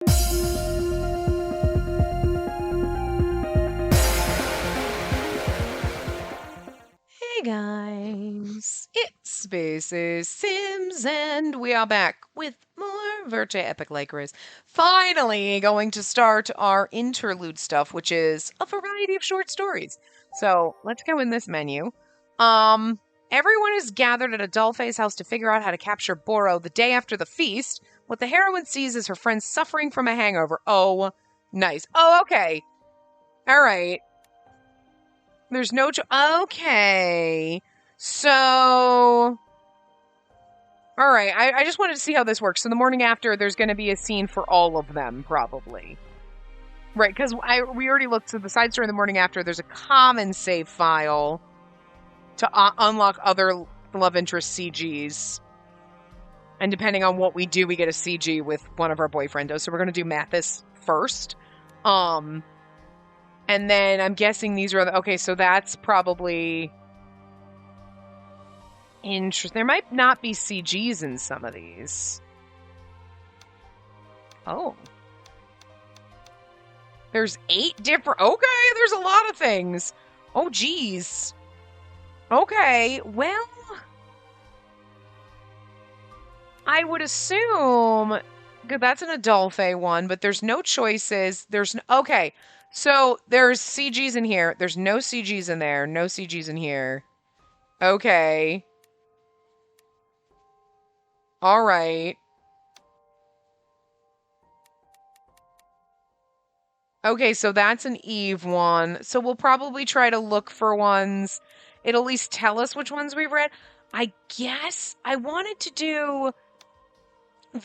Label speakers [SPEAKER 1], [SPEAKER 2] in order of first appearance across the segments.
[SPEAKER 1] Hey guys, it's Spaces Sims, and we are back with more Virche Epic Lycoris. Finally going to start our interlude stuff, which is a variety of short stories. So let's go in this menu. Everyone is gathered at Adolphe's house to figure out how to capture Boro the day after the feast. What the heroine sees is her friend suffering from a hangover. Oh, nice. Oh, okay. All right. There's no okay. So, all right. I just wanted to see how this works. So the morning after, there's going to be a scene for all of them, probably. Right, because we already looked. So the side story in the morning after, there's a common save file to unlock other love interest CGs. And depending on what we do, we get a CG with one of our boyfriendos. So we're going to do Mathis first. And then I'm guessing these are... Okay, so that's probably... interesting. There might not be CGs in some of these. Oh. There's 8 different... Okay, there's a lot of things. Oh, geez. Okay, well... I would assume... That's an Adolphe one, but there's no choices. There's... Okay. So, there's CGs in here. There's no CGs in there. No CGs in here. Okay. All right. Okay, so that's an Eve one. So we'll probably try to look for ones. It'll at least tell us which ones we've read. I guess I wanted to do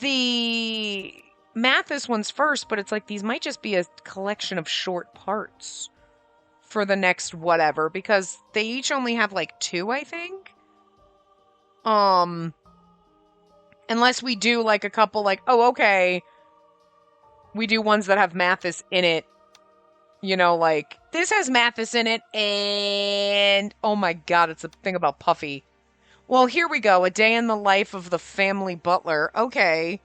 [SPEAKER 1] the... Mathis ones first, but it's like these might just be a collection of short parts for the next whatever, because they each only have like 2, I think. Unless we do like a couple like, oh, okay, we do ones that have Mathis in it. You know, like, this has Mathis in it, and oh my god, it's a thing about Puffy. Well, here we go, a day in the life of the family butler. Okay.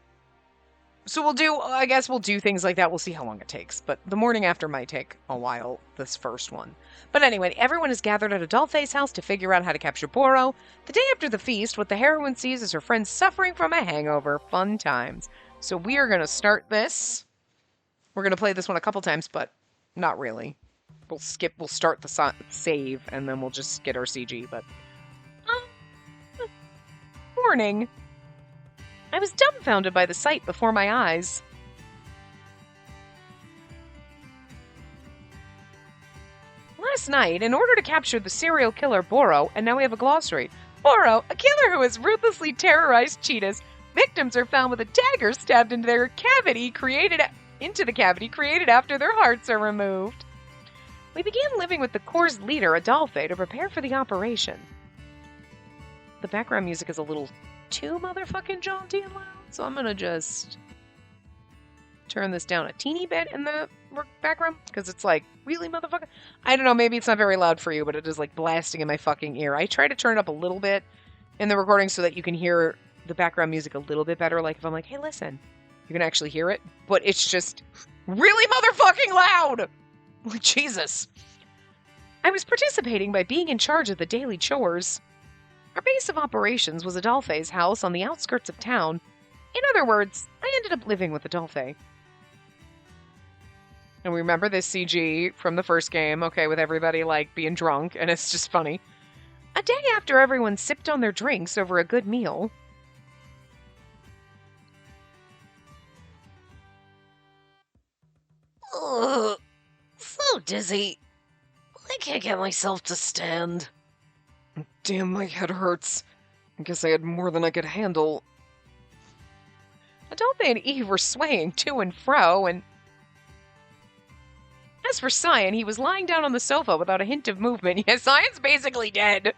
[SPEAKER 1] So I guess we'll do things like that. We'll see how long it takes. But the morning after might take a while, this first one. But anyway, everyone is gathered at Adolphe's house to figure out how to capture Boro. The day after the feast, what the heroine sees is her friend suffering from a hangover. Fun times. So we are going to start this. We're going to play this one a couple times, but not really. We'll start the save, and then we'll just get our CG. But morning. I was dumbfounded by the sight before my eyes. Last night, in order to capture the serial killer Boro, and now we have a glossary. Boro, a killer who has ruthlessly terrorized cheetahs. Victims are found with a dagger stabbed into the cavity created after their hearts are removed. We began living with the Corps' leader, Adolphe, to prepare for the operation. The background music is a little too motherfucking jaunty and loud, so I'm gonna just turn this down a teeny bit in the background, because it's like, really, motherfucker? I don't know, maybe it's not very loud for you, but it is like blasting in my fucking ear. I try to turn it up a little bit in the recording so that you can hear the background music a little bit better, like if I'm like, hey, listen, you can actually hear it, but it's just really motherfucking loud! Like, Jesus. I was participating by being in charge of the daily chores. Our base of operations was Adolphe's house on the outskirts of town. In other words, I ended up living with Adolphe. And we remember this CG from the first game, okay, with everybody, like, being drunk, and it's just funny. A day after everyone sipped on their drinks over a good meal...
[SPEAKER 2] Ugh, so dizzy. I can't get myself to stand.
[SPEAKER 1] Damn, my head hurts. I guess I had more than I could handle. Adolphe and Eve were swaying to and fro, and... As for Cyan, he was lying down on the sofa without a hint of movement. Yeah, Cyan's basically dead.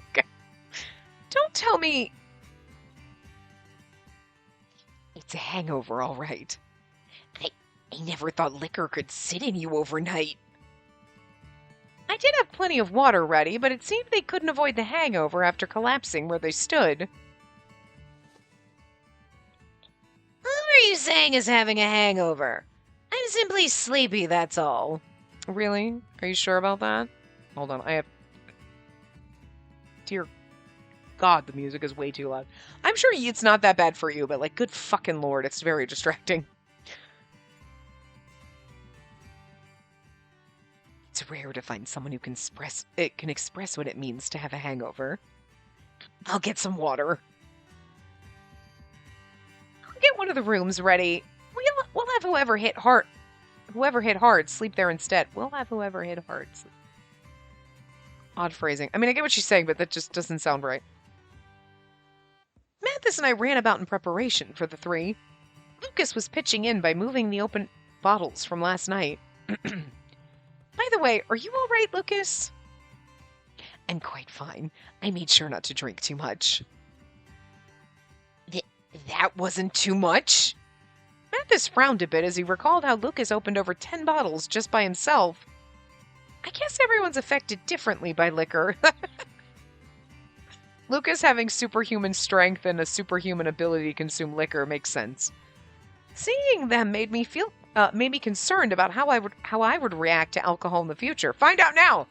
[SPEAKER 1] Okay. Don't tell me... It's a hangover, all right.
[SPEAKER 2] I never thought liquor could sit in you overnight.
[SPEAKER 1] I did have plenty of water ready, but it seemed they couldn't avoid the hangover after collapsing where they stood.
[SPEAKER 2] saying is having a hangover. I'm simply sleepy, that's all.
[SPEAKER 1] Really? Are you sure about that? Hold on, I have... Dear God, the music is way too loud. I'm sure it's not that bad for you, but like, good fucking lord, it's very distracting. It's rare to find someone who can express what it means to have a hangover. I'll get some water. I'll get one of the rooms ready. We'll have whoever hit hard sleep there instead. We'll have whoever hit hard sleep. Odd phrasing. I mean, I get what she's saying, but that just doesn't sound right. Mathis and I ran about in preparation for the three. Lucas was pitching in by moving the open bottles from last night. By the way, are you all right, Lucas? I'm quite fine. I made sure not to drink too much. That wasn't too much? Mathis frowned a bit as he recalled how Lucas opened over 10 bottles just by himself. I guess everyone's affected differently by liquor. Lucas having superhuman strength and a superhuman ability to consume liquor makes sense. Seeing them made me concerned about how I would react to alcohol in the future. Find out now!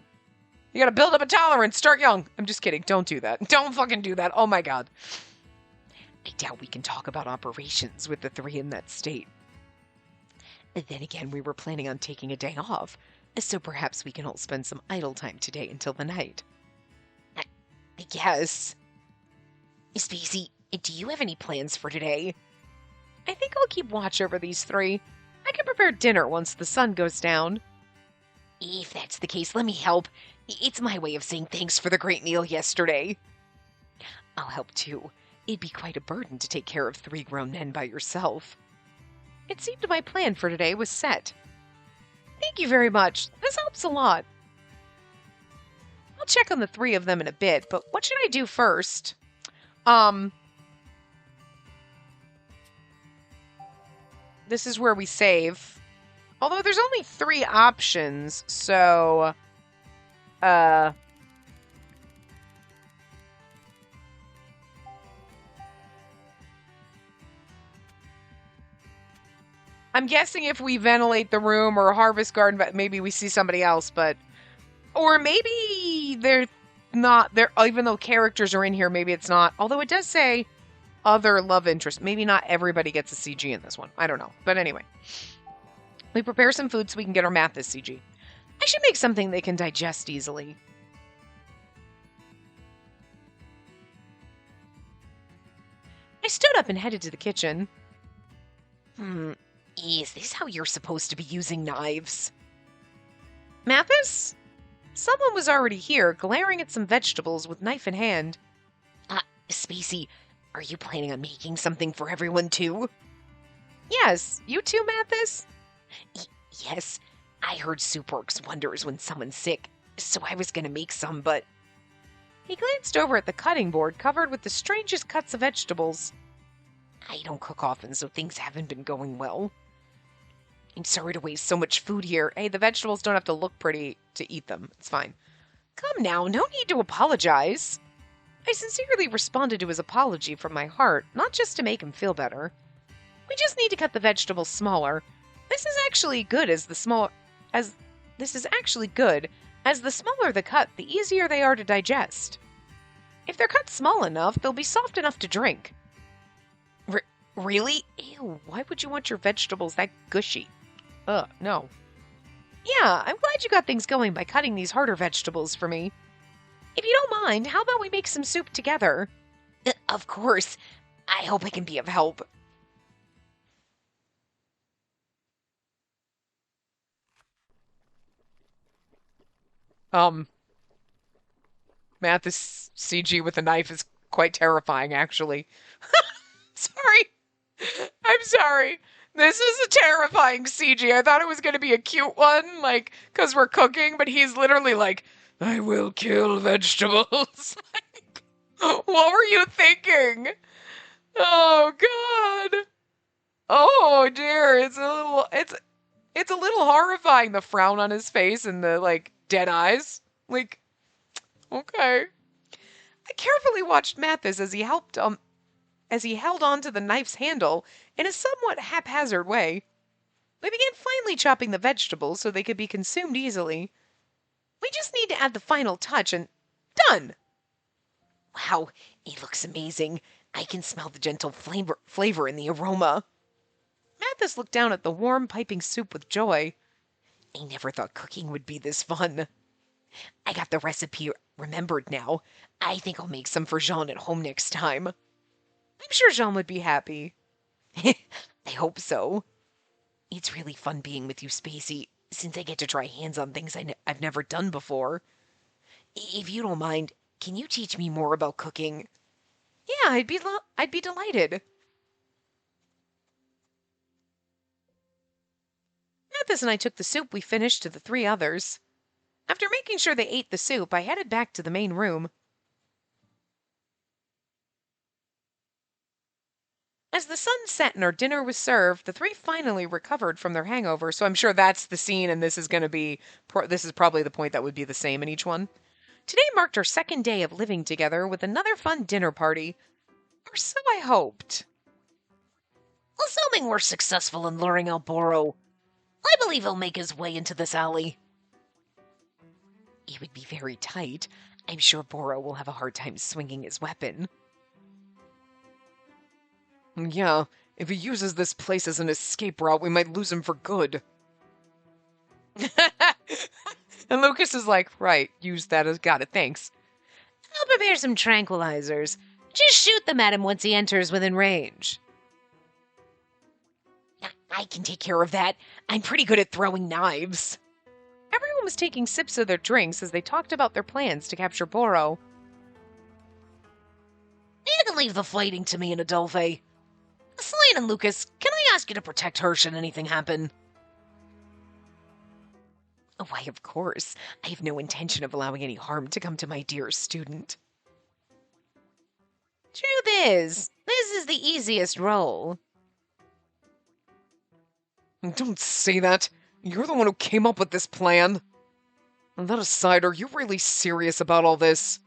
[SPEAKER 1] You gotta build up a tolerance, start young. I'm just kidding, don't do that. Don't fucking do that, oh my god. I doubt we can talk about operations with the three in that state. And then again, we were planning on taking a day off, so perhaps we can all spend some idle time today until the night. I guess. Spacey, do you have any plans for today? I think I'll keep watch over these three. I can prepare dinner once the sun goes down. If that's the case, let me help. It's my way of saying thanks for the great meal yesterday. I'll help too. It'd be quite a burden to take care of 3 grown men by yourself. It seemed my plan for today was set. Thank you very much. This helps a lot. I'll check on the 3 of them in a bit, but what should I do first? This is where we save. Although there's only 3 options, so... I'm guessing if we ventilate the room or harvest garden, maybe we see somebody else, but... Or maybe they're not... even though characters are in here, maybe it's not. Although it does say other love interest. Maybe not everybody gets a CG in this one. I don't know. But anyway. We prepare some food so we can get our Mathis CG. I should make something they can digest easily. I stood up and headed to the kitchen. Is this how you're supposed to be using knives? Mathis? Someone was already here, glaring at some vegetables with knife in hand. Spacey, are you planning on making something for everyone too? Yes, you too, Mathis? Yes, I heard soup works wonders when someone's sick, so I was gonna make some, but... He glanced over at the cutting board covered with the strangest cuts of vegetables. I don't cook often, so things haven't been going well. I'm sorry to waste so much food here. Hey, the vegetables don't have to look pretty to eat them. It's fine. Come now, no need to apologize. I sincerely responded to his apology from my heart, not just to make him feel better. We just need to cut the vegetables smaller. This is actually good as the smaller the cut, the easier they are to digest. If they're cut small enough, they'll be soft enough to drink. Really? Ew, why would you want your vegetables that gushy? No. Yeah, I'm glad you got things going by cutting these harder vegetables for me. If you don't mind, how about we make some soup together? Of course. I hope I can be of help. Mathis CG with a knife is quite terrifying, actually. Sorry. I'm sorry. This is a terrifying CG. I thought it was going to be a cute one, like, because we're cooking, but he's literally like, I will kill vegetables. What were you thinking? Oh, God. Oh, dear. It's a little horrifying, the frown on his face and the, like, dead eyes. Like, okay. I carefully watched Mathis as he held on to the knife's handle In a somewhat haphazard way, we began finely chopping the vegetables so they could be consumed easily. We just need to add the final touch and done!
[SPEAKER 2] Wow, it looks amazing. I can smell the gentle flavor in the aroma.
[SPEAKER 1] Mathis looked down at the warm, piping soup with joy.
[SPEAKER 2] I never thought cooking would be this fun. I got the recipe remembered now. I think I'll make some for Jean at home next time.
[SPEAKER 1] I'm sure Jean would be happy.
[SPEAKER 2] I hope so. It's really fun being with you, Spacey, since I get to try hands on things I've never done before. If you don't mind, can you teach me more about cooking?
[SPEAKER 1] Yeah, I'd be delighted. Mathis and I took the soup we finished to the 3 others. After making sure they ate the soup, I headed back to the main room. As the sun set and our dinner was served, the 3 finally recovered from their hangover, so I'm sure that's the scene, and this is probably the point that would be the same in each one. Today marked our 2nd day of living together with another fun dinner party. Or so I hoped.
[SPEAKER 2] Assuming we're successful in luring out Boro, I believe he'll make his way into this alley. It would be very tight. I'm sure Boro will have a hard time swinging his weapon.
[SPEAKER 1] Yeah, if he uses this place as an escape route, we might lose him for good. And Lucas is like, right, use that as got it, thanks.
[SPEAKER 2] I'll prepare some tranquilizers. Just shoot them at him once he enters within range. I can take care of that. I'm pretty good at throwing knives.
[SPEAKER 1] Everyone was taking sips of their drinks as they talked about their plans to capture Boro.
[SPEAKER 2] You can leave the fighting to me and Adolphe. Slane and Lucas, can I ask you to protect her should anything happen? Why, of course. I have no intention of allowing any harm to come to my dear student. Truth is, this is the easiest role.
[SPEAKER 1] Don't say that. You're the one who came up with this plan. And that aside, are you really serious about all this?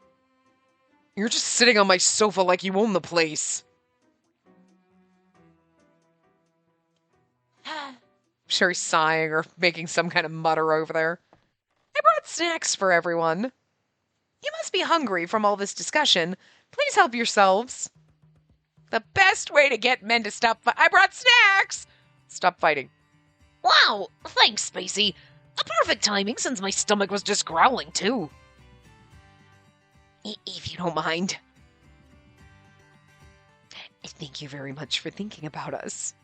[SPEAKER 1] You're just sitting on my sofa like you own the place. Sure, he's sighing or making some kind of mutter over there. I brought snacks for everyone. You must be hungry from all this discussion. Please help yourselves. The best way to get men to stop I brought snacks! Stop fighting.
[SPEAKER 2] Wow, thanks, Spacey. A perfect timing since my stomach was just growling, too. If you don't mind. Thank you very much for thinking about us.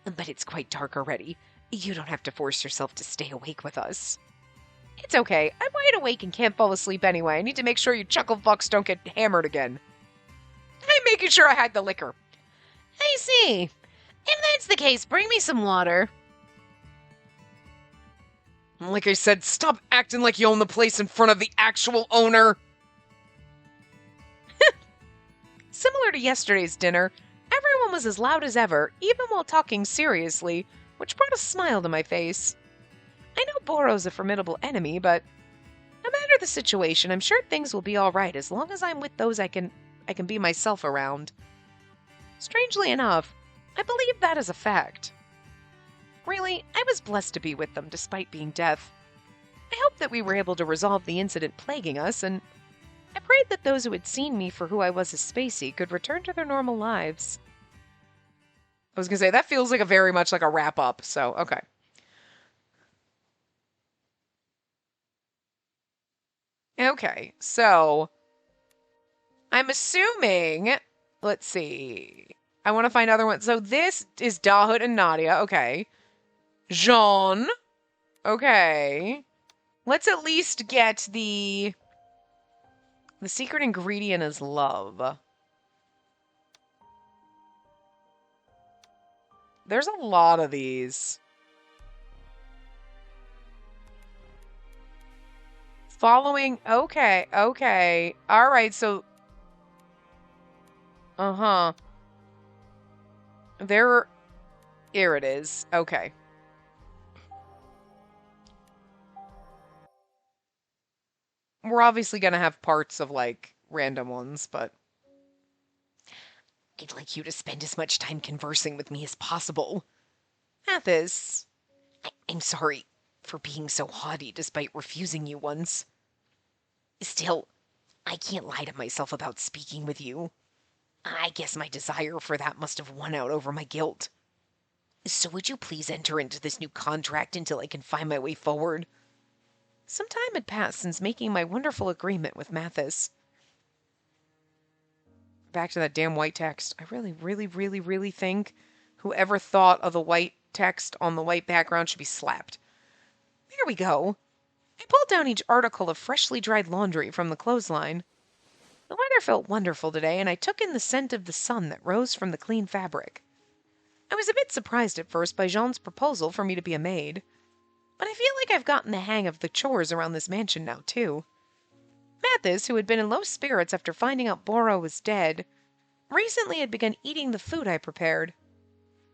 [SPEAKER 2] But it's quite dark already. You don't have to force yourself to stay awake with us.
[SPEAKER 1] It's okay. I'm wide awake and can't fall asleep anyway. I need to make sure you chuckle fucks don't get hammered again. I'm making sure I hide the liquor.
[SPEAKER 2] I see. If that's the case, bring me some water.
[SPEAKER 1] Like I said, stop acting like you own the place in front of the actual owner. Similar to yesterday's dinner, everyone was as loud as ever, even while talking seriously, which brought a smile to my face. I know Boro's a formidable enemy, but no matter the situation, I'm sure things will be all right as long as I'm with those I can be myself around. Strangely enough, I believe that is a fact. Really, I was blessed to be with them despite being deaf. I hope that we were able to resolve the incident plaguing us, and I prayed that those who had seen me for who I was as Spacey could return to their normal lives. I was going to say, that feels like very much like a wrap-up, so, okay. Okay, so I'm assuming, let's see, I want to find other ones. So this is Dahut and Nadia, okay. Jean, okay. Let's at least get the secret ingredient is love. There's a lot of these. Following, okay. All right, so, here it is, okay. We're obviously gonna have parts of, like, random ones, but...
[SPEAKER 2] I'd like you to spend as much time conversing with me as possible.
[SPEAKER 1] Mathis,
[SPEAKER 2] I'm sorry for being so haughty despite refusing you once. Still, I can't lie to myself about speaking with you. I guess my desire for that must have won out over my guilt. So would you please enter into this new contract until I can find my way forward?
[SPEAKER 1] some time had passed since making my wonderful agreement with Mathis. Back to that damn white text. I really think whoever thought of the white text on the white background should be slapped. There we go. I pulled down each article of freshly dried laundry from the clothesline. The weather felt wonderful today, and I took in the scent of the sun that rose from the clean fabric. I was a bit surprised at first by Jean's proposal for me to be a maid, but I feel like I've gotten the hang of the chores around this mansion now, too. Mathis, who had been in low spirits after finding out Boro was dead, recently had begun eating the food I prepared.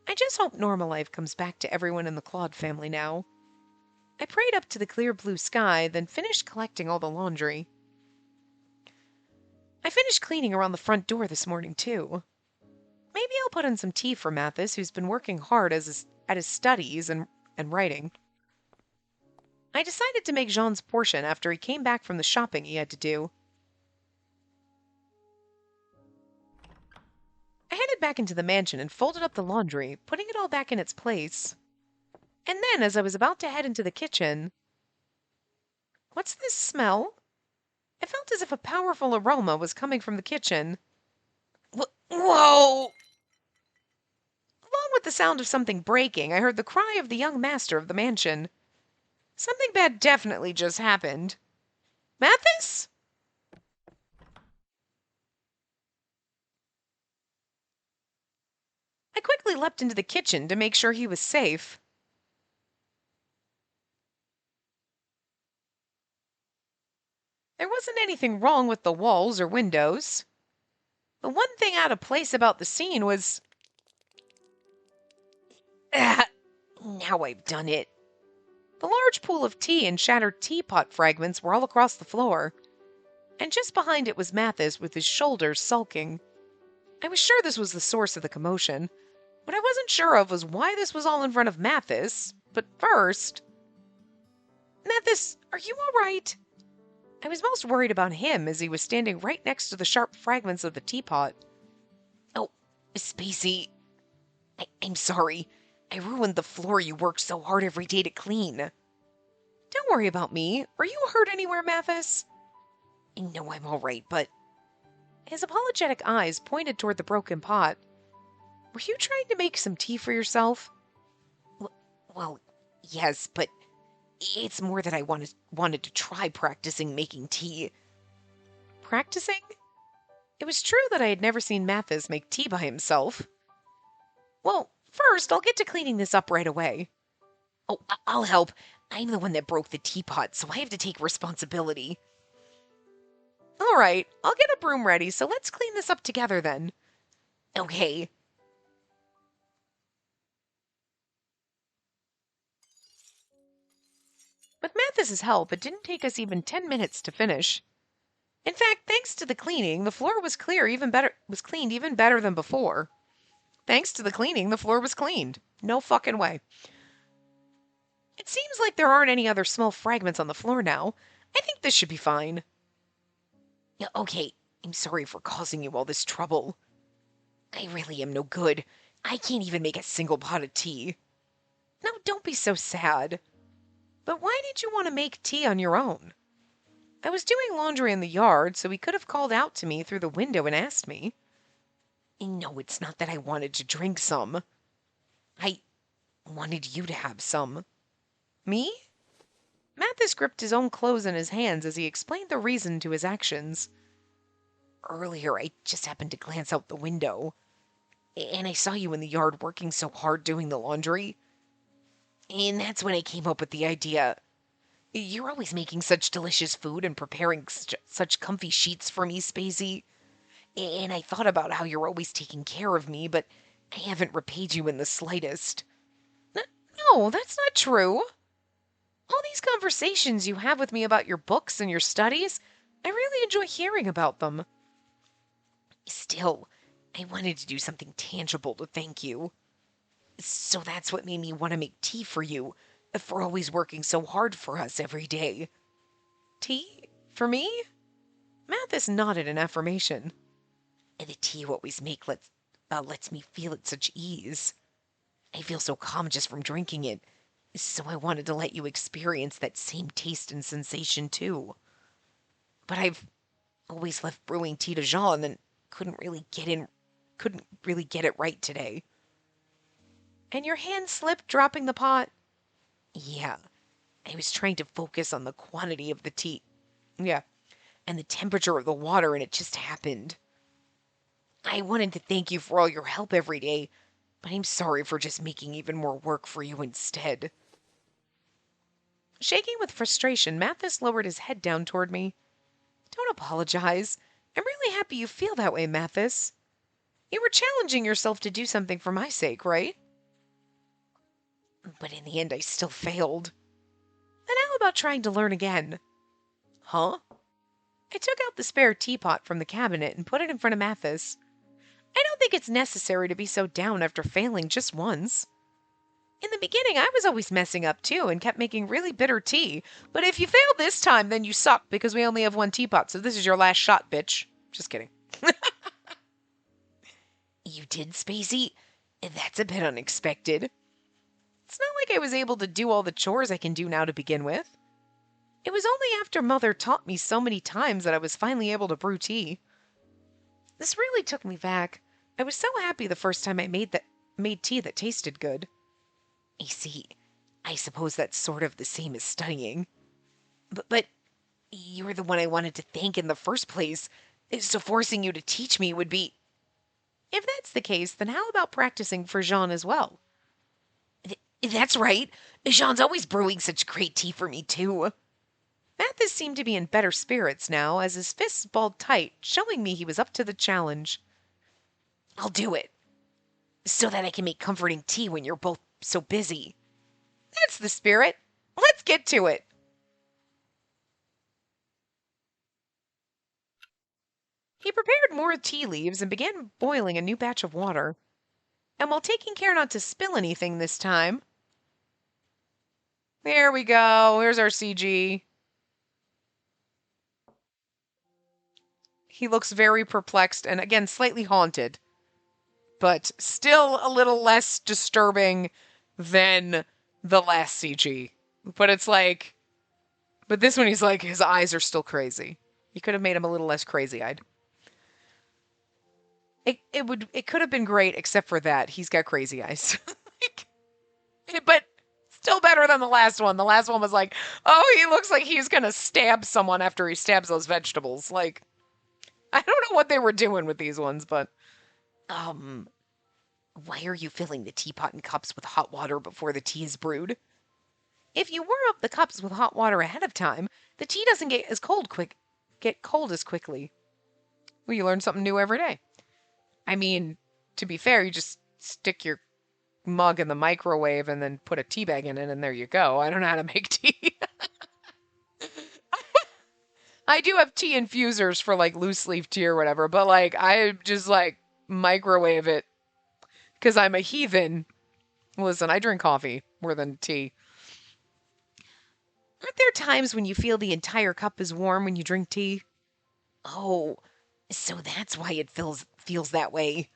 [SPEAKER 1] I just hope normal life comes back to everyone in the Claude family now. I prayed up to the clear blue sky, then finished collecting all the laundry. I finished cleaning around the front door this morning, too. Maybe I'll put in some tea for Mathis, who's been working hard at his studies and writing. I decided to make Jean's portion after he came back from the shopping he had to do. I headed back into the mansion and folded up the laundry, putting it all back in its place. And then, as I was about to head into the kitchen, what's this smell? I felt as if a powerful aroma was coming from the kitchen. Whoa! Along with the sound of something breaking, I heard the cry of the young master of the mansion. Something bad definitely just happened. Mathis? I quickly leapt into the kitchen to make sure he was safe. There wasn't anything wrong with the walls or windows. The one thing out of place about the scene was...
[SPEAKER 2] Now I've done it.
[SPEAKER 1] The large pool of tea and shattered teapot fragments were all across the floor, and just behind it was Mathis with his shoulders sulking. I was sure this was the source of the commotion. What I wasn't sure of was why this was all in front of Mathis, but first... Mathis, are you all right? I was most worried about him as he was standing right next to the sharp fragments of the teapot.
[SPEAKER 2] Oh, Spacey, I'm sorry. I ruined the floor you worked so hard every day to clean.
[SPEAKER 1] Don't worry about me. Are you hurt anywhere, Mathis?
[SPEAKER 2] I know I'm all right, but...
[SPEAKER 1] His apologetic eyes pointed toward the broken pot. Were you trying to make some tea for yourself?
[SPEAKER 2] Well, yes, but it's more that I wanted to try practicing making tea.
[SPEAKER 1] Practicing? It was true that I had never seen Mathis make tea by himself. Well, first, I'll get to cleaning this up right away.
[SPEAKER 2] Oh, I'll help. I'm the one that broke the teapot, so I have to take responsibility.
[SPEAKER 1] All right, I'll get a broom ready, so let's clean this up together then.
[SPEAKER 2] Okay.
[SPEAKER 1] With Mathis's help, it didn't take us even 10 minutes to finish. In fact, thanks to the cleaning, the floor was cleaned even better than before. Thanks to the cleaning, the floor was cleaned. No fucking way. It seems like there aren't any other small fragments on the floor now. I think this should be fine.
[SPEAKER 2] Yeah, okay, I'm sorry for causing you all this trouble. I really am no good. I can't even make a single pot of tea.
[SPEAKER 1] No, don't be so sad. But why did you want to make tea on your own? I was doing laundry in the yard, so he could have called out to me through the window and asked me.
[SPEAKER 2] No, it's not that I wanted to drink some. I wanted you to have some.
[SPEAKER 1] Me? Mathis gripped his own clothes in his hands as he explained the reason to his actions.
[SPEAKER 2] Earlier, I just happened to glance out the window, and I saw you in the yard working so hard doing the laundry. And that's when I came up with the idea. You're always making such delicious food and preparing such comfy sheets for me, Spacey. And I thought about how you're always taking care of me, but I haven't repaid you in the slightest.
[SPEAKER 1] No, that's not true. All these conversations you have with me about your books and your studies, I really enjoy hearing about them.
[SPEAKER 2] Still, I wanted to do something tangible to thank you. So that's what made me want to make tea for you, for always working so hard for us every day.
[SPEAKER 1] Tea? For me? Mathis nodded in affirmation.
[SPEAKER 2] And the tea you always make lets me feel at such ease. I feel so calm just from drinking it, so I wanted to let you experience that same taste and sensation too. But I've always left brewing tea to Jean and couldn't really get it right today.
[SPEAKER 1] And your hand slipped, dropping the pot?
[SPEAKER 2] Yeah, I was trying to focus on the quantity of the tea.
[SPEAKER 1] Yeah.
[SPEAKER 2] And the temperature of the water, and it just happened. I wanted to thank you for all your help every day, but I'm sorry for just making even more work for you instead.
[SPEAKER 1] Shaking with frustration, Mathis lowered his head down toward me. Don't apologize. I'm really happy you feel that way, Mathis. You were challenging yourself to do something for my sake, right?
[SPEAKER 2] But in the end, I still failed.
[SPEAKER 1] Then how about trying to learn again?
[SPEAKER 2] Huh?
[SPEAKER 1] I took out the spare teapot from the cabinet and put it in front of Mathis. I don't think it's necessary to be so down after failing just once. In the beginning, I was always messing up too and kept making really bitter tea. But if you failed this time, then you suck because we only have one teapot, so this is your last shot, bitch. Just kidding.
[SPEAKER 2] You did, Spacey? That's a bit unexpected.
[SPEAKER 1] It's not like I was able to do all the chores I can do now to begin with. It was only after Mother taught me so many times that I was finally able to brew tea. This really took me back. I was so happy the first time I made tea that tasted good.
[SPEAKER 2] I see. I suppose that's sort of the same as studying. But you're the one I wanted to thank in the first place, so forcing you to teach me would be...
[SPEAKER 1] If that's the case, then how about practicing for Jean as well?
[SPEAKER 2] That's right. Jean's always brewing such great tea for me, too.
[SPEAKER 1] Mathis seemed to be in better spirits now, as his fists balled tight, showing me he was up to the challenge.
[SPEAKER 2] I'll do it, so that I can make comforting tea when you're both so busy.
[SPEAKER 1] That's the spirit. Let's get to it. He prepared more tea leaves and began boiling a new batch of water. And while taking care not to spill anything this time... There we go. Here's our CG. He looks very perplexed and, again, slightly haunted. But still a little less disturbing than the last CG. But it's like... But this one, he's like, his eyes are still crazy. You could have made him a little less crazy-eyed. It could have been great, except for that. He's got crazy eyes. But still better than the last one. The last one was like, oh, he looks like he's going to stab someone after he stabs those vegetables. Like, I don't know what they were doing with these ones, but...
[SPEAKER 2] Why are you filling the teapot and cups with hot water before the tea is brewed?
[SPEAKER 1] If you warm up the cups with hot water ahead of time, the tea doesn't get cold as quickly. Well, you learn something new every day. I mean, to be fair, you just stick your mug in the microwave and then put a tea bag in it, and there you go. I don't know how to make tea. I do have tea infusers for, like, loose leaf tea or whatever, but, like, I just, like, microwave it because I'm a heathen. Listen, I drink coffee more than tea. Aren't there times when you feel the entire cup is warm when you drink tea?
[SPEAKER 2] Oh, so that's why it feels that way.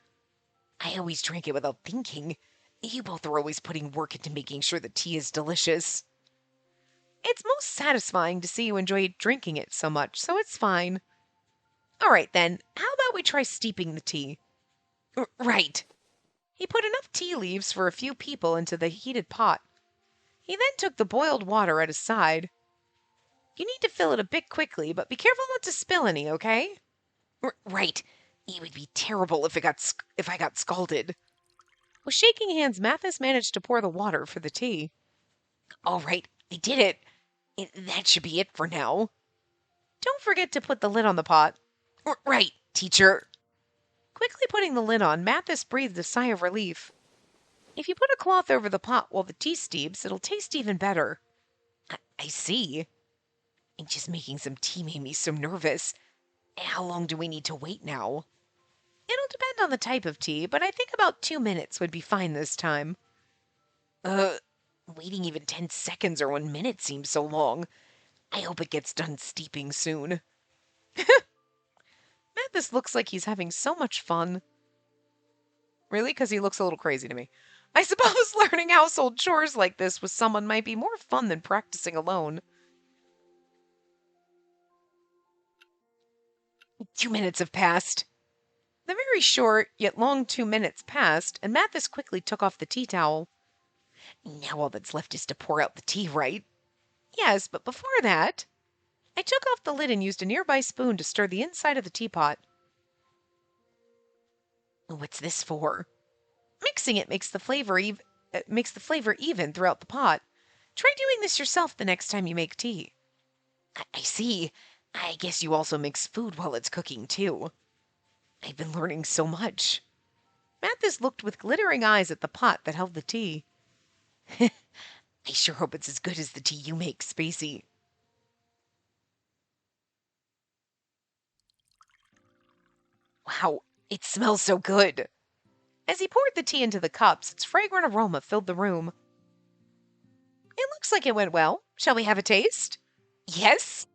[SPEAKER 2] I always drink it without thinking. You both are always putting work into making sure the tea is delicious.
[SPEAKER 1] It's most satisfying to see you enjoy drinking it so much, so it's fine. All right, then. How about we try steeping the tea?
[SPEAKER 2] Right.
[SPEAKER 1] He put enough tea leaves for a few people into the heated pot. He then took the boiled water at his side. You need to fill it a bit quickly, but be careful not to spill any, okay?
[SPEAKER 2] Right. It would be terrible if I got scalded.
[SPEAKER 1] With shaking hands, Mathis managed to pour the water for the tea.
[SPEAKER 2] All right, I did it. That should be it for now.
[SPEAKER 1] Don't forget to put the lid on the pot.
[SPEAKER 2] Right, teacher.
[SPEAKER 1] Quickly putting the lid on, Mathis breathed a sigh of relief. If you put a cloth over the pot while the tea steeps, it'll taste even better.
[SPEAKER 2] I see. And just making some tea made me so nervous. How long do we need to wait now?
[SPEAKER 1] It'll depend on the type of tea, but I think about 2 minutes would be fine this time.
[SPEAKER 2] Uh, Waiting even 10 seconds or 1 minute seems so long. I hope it gets done steeping soon.
[SPEAKER 1] Mathis looks like he's having so much fun. Really? Because he looks a little crazy to me. I suppose learning household chores like this with someone might be more fun than practicing alone.
[SPEAKER 2] 2 minutes have passed.
[SPEAKER 1] The very short, yet long 2 minutes passed, and Mathis quickly took off the tea towel.
[SPEAKER 2] Now all that's left is to pour out the tea, right?
[SPEAKER 1] Yes, but before that, I took off the lid and used a nearby spoon to stir the inside of the teapot.
[SPEAKER 2] What's this for?
[SPEAKER 1] Mixing it makes the flavor even throughout the pot. Try doing this yourself the next time you make tea.
[SPEAKER 2] I see. I guess you also mix food while it's cooking, too. I've been learning so much.
[SPEAKER 1] Mathis looked with glittering eyes at the pot that held the tea.
[SPEAKER 2] I sure hope it's as good as the tea you make, Spacey. Wow, it smells so good.
[SPEAKER 1] As he poured the tea into the cups, its fragrant aroma filled the room. It looks like it went well. Shall we have a taste?
[SPEAKER 2] Yes?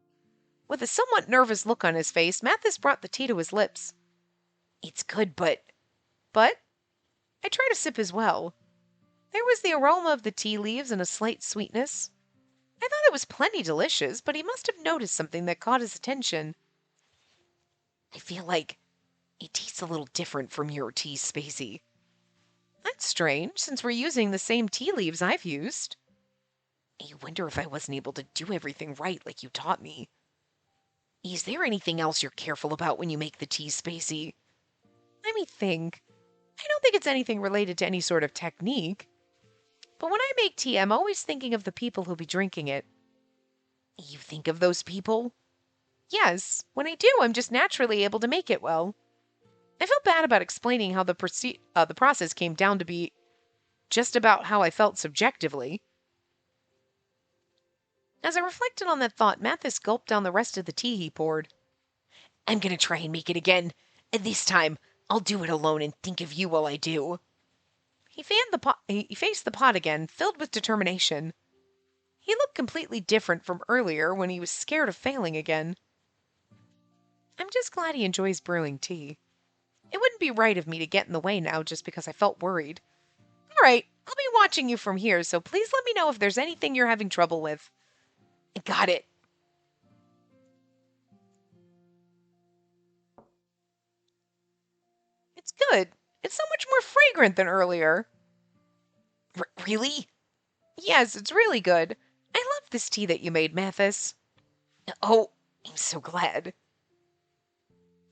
[SPEAKER 1] With a somewhat nervous look on his face, Mathis brought the tea to his lips.
[SPEAKER 2] It's good, but
[SPEAKER 1] I tried a sip as well. There was the aroma of the tea leaves and a slight sweetness. I thought it was plenty delicious, but he must have noticed something that caught his attention.
[SPEAKER 2] I feel like it tastes a little different from your tea, Spacey.
[SPEAKER 1] That's strange, since we're using the same tea leaves I've used.
[SPEAKER 2] I wonder if I wasn't able to do everything right like you taught me. Is there anything else you're careful about when you make the tea, Spacey?
[SPEAKER 1] Let me think. I don't think it's anything related to any sort of technique. But when I make tea, I'm always thinking of the people who'll be drinking it.
[SPEAKER 2] You think of those people?
[SPEAKER 1] Yes, when I do, I'm just naturally able to make it well. I felt bad about explaining how the process came down to be just about how I felt subjectively. As I reflected on that thought, Mathis gulped down the rest of the tea he poured.
[SPEAKER 2] I'm gonna try and make it again. And this time, I'll do it alone and think of you while I do.
[SPEAKER 1] He faced the pot again, filled with determination. He looked completely different from earlier when he was scared of failing again. I'm just glad he enjoys brewing tea. It wouldn't be right of me to get in the way now just because I felt worried. All right, I'll be watching you from here, so please let me know if there's anything you're having trouble with.
[SPEAKER 2] Got it.
[SPEAKER 1] It's good. It's so much more fragrant than earlier.
[SPEAKER 2] Really?
[SPEAKER 1] Yes, it's really good. I love this tea that you made, Mathis.
[SPEAKER 2] Oh, I'm so glad.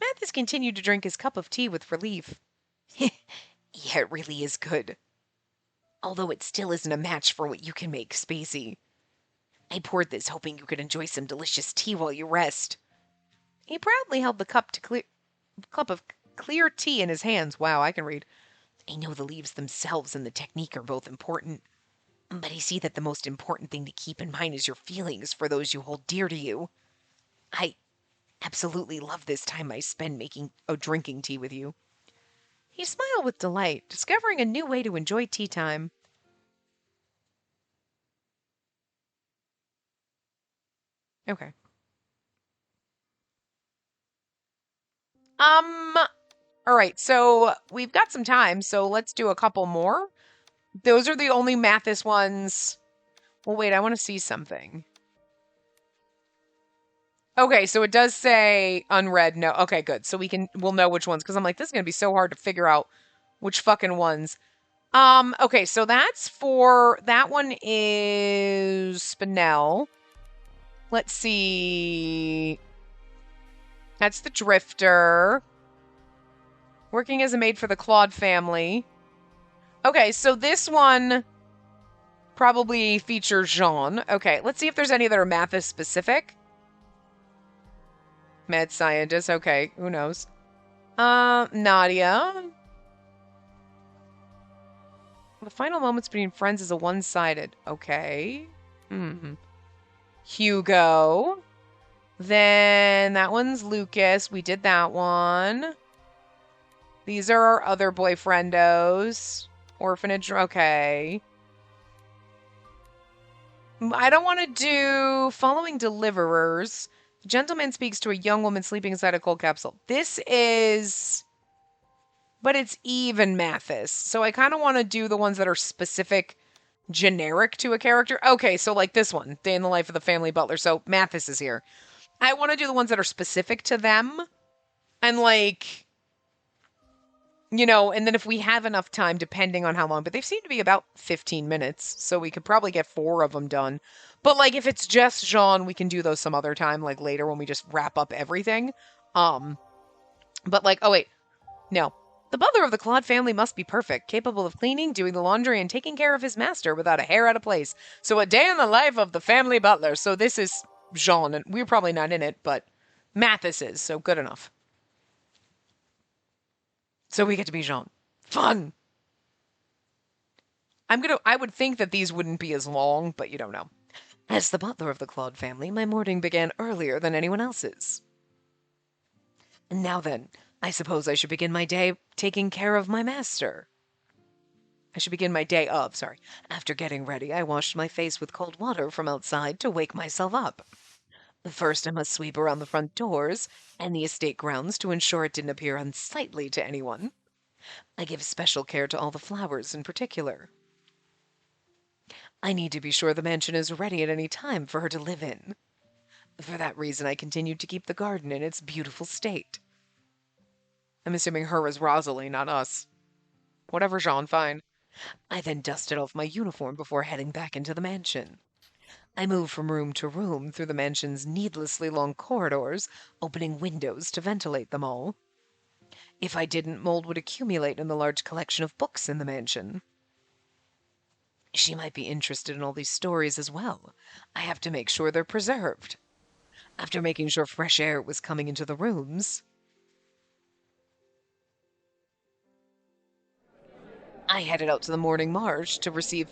[SPEAKER 1] Mathis continued to drink his cup of tea with relief.
[SPEAKER 2] Yeah, it really is good. Although it still isn't a match for what you can make, Spacey. I poured this hoping you could enjoy some delicious tea while you rest.
[SPEAKER 1] He proudly held the cup of clear tea in his hands. Wow, I can read.
[SPEAKER 2] I know the leaves themselves and the technique are both important, but I see that the most important thing to keep in mind is your feelings for those you hold dear to you. I absolutely love this time I spend drinking tea with you.
[SPEAKER 1] He smiled with delight, discovering a new way to enjoy tea time. Okay. All right, so we've got some time, so let's do a couple more. Those are the only Mathis ones. Well, wait, I want to see something. Okay, so it does say unread. No, okay, good. So we'll know which ones, because I'm like, this is going to be so hard to figure out which fucking ones. Okay, so that one is Spinel. Let's see. That's the Drifter. Working as a maid for the Claude family. Okay, so this one probably features Jean. Okay, let's see if there's any that are Mathis specific. Med scientist. Okay, who knows? Nadia. The final moments between friends is a one-sided. Okay. Hugo. Then that one's Lucas. We did that one. These are our other boyfriendos. Orphanage, okay. I don't want to do following deliverers. The gentleman speaks to a young woman sleeping inside a cold capsule. This is... But it's even Mathis. So I kind of want to do the ones that are specific, generic to a character. Okay, so like this one, Day in the Life of the Family Butler. So Mathis is here. I want to do the ones that are specific to them. And like... You know, and then if we have enough time, depending on how long, but they seem to be about 15 minutes, so we could probably get 4 of them done. But, like, if it's just Jean, we can do those some other time, like, later when we just wrap up everything. But, like, oh, wait. No. The butler of the Claude family must be perfect, capable of cleaning, doing the laundry, and taking care of his master without a hair out of place. So a day in the life of the family butler. So this is Jean, and we're probably not in it, but Mathis is, so good enough. So we get to be Jean. Fun! I would think that these wouldn't be as long, but you don't know. As the butler of the Claude family, my morning began earlier than anyone else's. Now then, I suppose I should begin my day taking care of my master. After getting ready, I washed my face with cold water from outside to wake myself up. First, I must sweep around the front doors and the estate grounds to ensure it didn't appear unsightly to anyone. I give special care to all the flowers in particular. I need to be sure the mansion is ready at any time for her to live in. For that reason, I continued to keep the garden in its beautiful state. I'm assuming her is Rosalie, not us. Whatever, Jean, fine. I then dusted off my uniform before heading back into the mansion. I moved from room to room through the mansion's needlessly long corridors, opening windows to ventilate them all. If I didn't, mold would accumulate in the large collection of books in the mansion. She might be interested in all these stories as well. I have to make sure they're preserved. After making sure fresh air was coming into the rooms, I headed out to the morning march to retrieve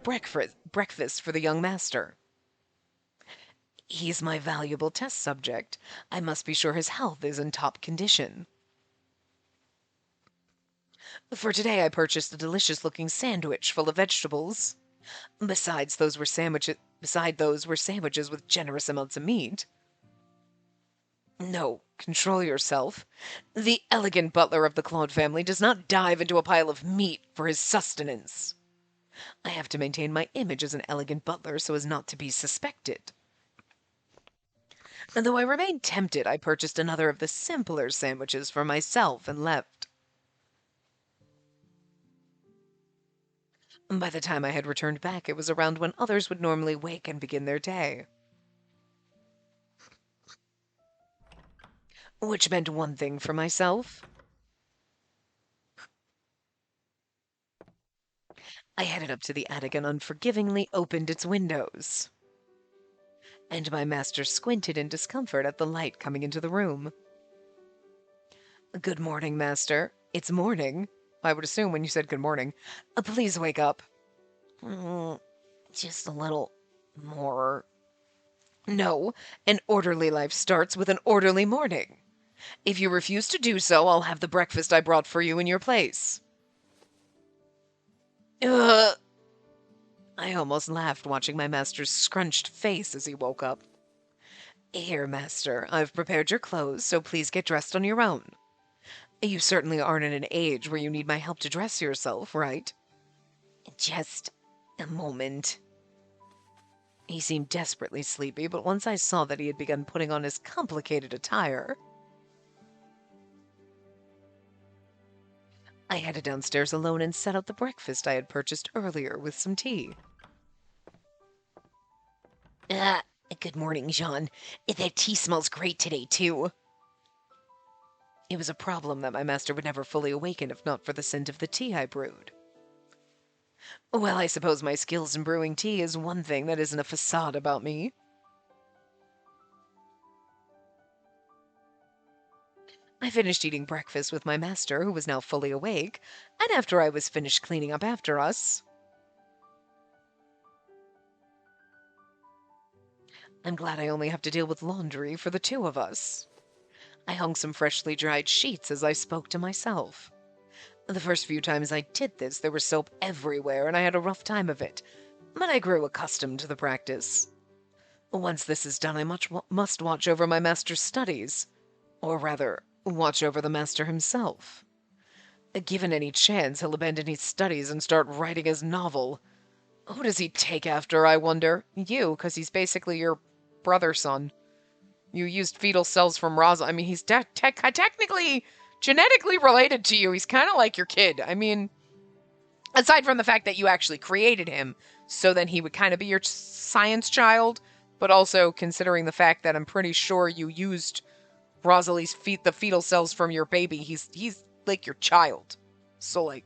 [SPEAKER 1] breakfast for the young master. He's my valuable test subject. I must be sure his health is in top condition. For today I purchased a delicious-looking sandwich full of vegetables. Beside those were sandwiches with generous amounts of meat. No, control yourself. The elegant butler of the Claude family does not dive into a pile of meat for his sustenance. I have to maintain my image as an elegant butler so as not to be suspected. And though I remained tempted, I purchased another of the simpler sandwiches for myself and left. By the time I had returned back, it was around when others would normally wake and begin their day. Which meant one thing for myself. I headed up to the attic and unforgivingly opened its windows. And my master squinted in discomfort at the light coming into the room. Good morning, master. It's morning. I would assume when you said good morning. Please wake up. Just a little more. No, an orderly life starts with an orderly morning. If you refuse to do so, I'll have the breakfast I brought for you in your place. I almost laughed watching my master's scrunched face as he woke up. Here, master, I've prepared your clothes, so please get dressed on your own. You certainly aren't in an age where you need my help to dress yourself, right? Just a moment. He seemed desperately sleepy, but once I saw that he had begun putting on his complicated attire, I headed downstairs alone and set out the breakfast I had purchased earlier with some tea. Good morning, Jean. That tea smells great today, too. It was a problem that my master would never fully awaken if not for the scent of the tea I brewed. Well, I suppose my skills in brewing tea is one thing that isn't a facade about me. I finished eating breakfast with my master, who was now fully awake, and after I was finished cleaning up after us, I'm glad I only have to deal with laundry for the two of us.
[SPEAKER 2] I hung some freshly dried sheets as I spoke to myself. The first few times I did this, there was soap everywhere, and I had a rough time of it, but I grew accustomed to the practice. Once this is done, I must watch over my master's studies, or rather, watch over the master himself. Given any chance, he'll abandon his studies and start writing his novel. Who does he take after, I wonder? You, because he's basically your brother son. You used fetal cells from Raza. I mean, he's technically, genetically related to you. He's kind of like your kid. I mean, aside from the fact that you actually created him, so then he would kind of be your science child, but also considering the fact that I'm pretty sure you used Rosalie's the fetal cells from your baby, he's like your child. So like,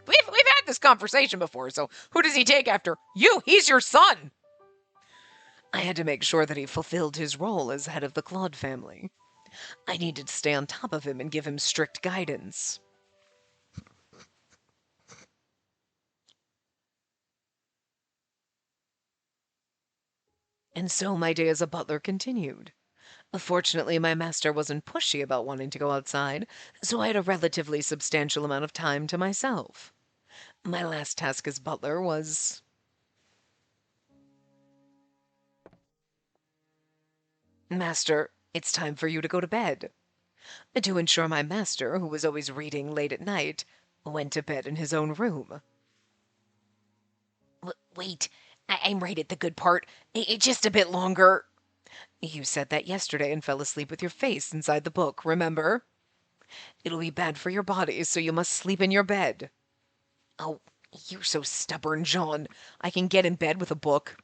[SPEAKER 2] we've had this conversation before, so who does he take after? You! He's your son! I had to make sure that he fulfilled his role as head of the Claude family. I needed to stay on top of him and give him strict guidance. And so my day as a butler continued. Fortunately, my master wasn't pushy about wanting to go outside, so I had a relatively substantial amount of time to myself. My last task as butler was... Master, it's time for you to go to bed. To ensure my master, who was always reading late at night, went to bed in his own room. Wait, I'm right at the good part. Just a bit longer. You said that yesterday and fell asleep with your face inside the book, remember? It'll be bad for your body, so you must sleep in your bed. Oh, you're so stubborn, Jean. I can get in bed with a book.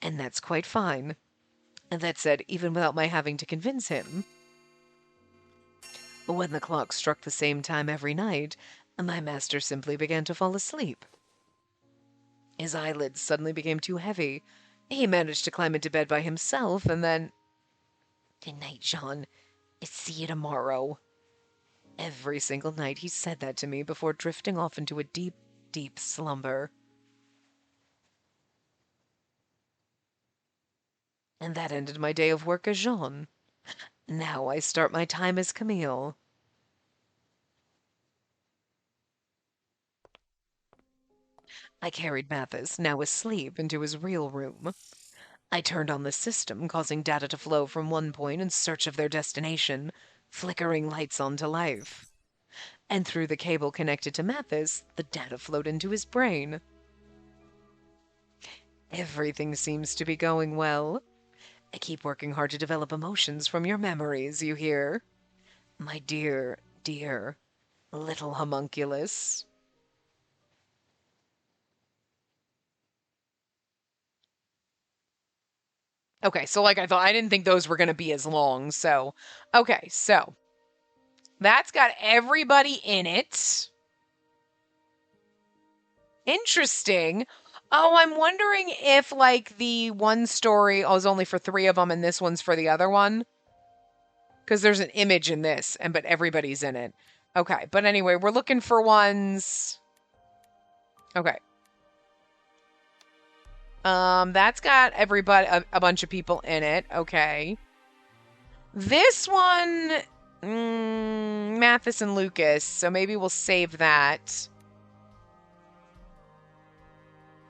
[SPEAKER 2] And that's quite fine. That said, even without my having to convince him. When the clock struck the same time every night, my master simply began to fall asleep. His eyelids suddenly became too heavy. He managed to climb into bed by himself, and then... Good night, Jean. See you tomorrow. Every single night he said that to me before drifting off into a deep, deep slumber. And that ended my day of work as Jean. Now I start my time as Camille. I carried Mathis, now asleep, into his real room. I turned on the system, causing data to flow from one point in search of their destination, flickering lights onto life. And through the cable connected to Mathis, the data flowed into his brain. Everything seems to be going well. I keep working hard to develop emotions from your memories, you hear? My dear, dear, little homunculus. Okay, so like I thought, I didn't think those were going to be as long, so... Okay, so... That's got everybody in it. Interesting. Oh, I'm wondering if, like, the one story was only for 3 of them and this one's for the other one. Because there's an image in this, but everybody's in it. Okay, but anyway, we're looking for ones... Okay. That's got everybody, a bunch of people in it. Okay. This one, Mathis and Lucas, so maybe we'll save that.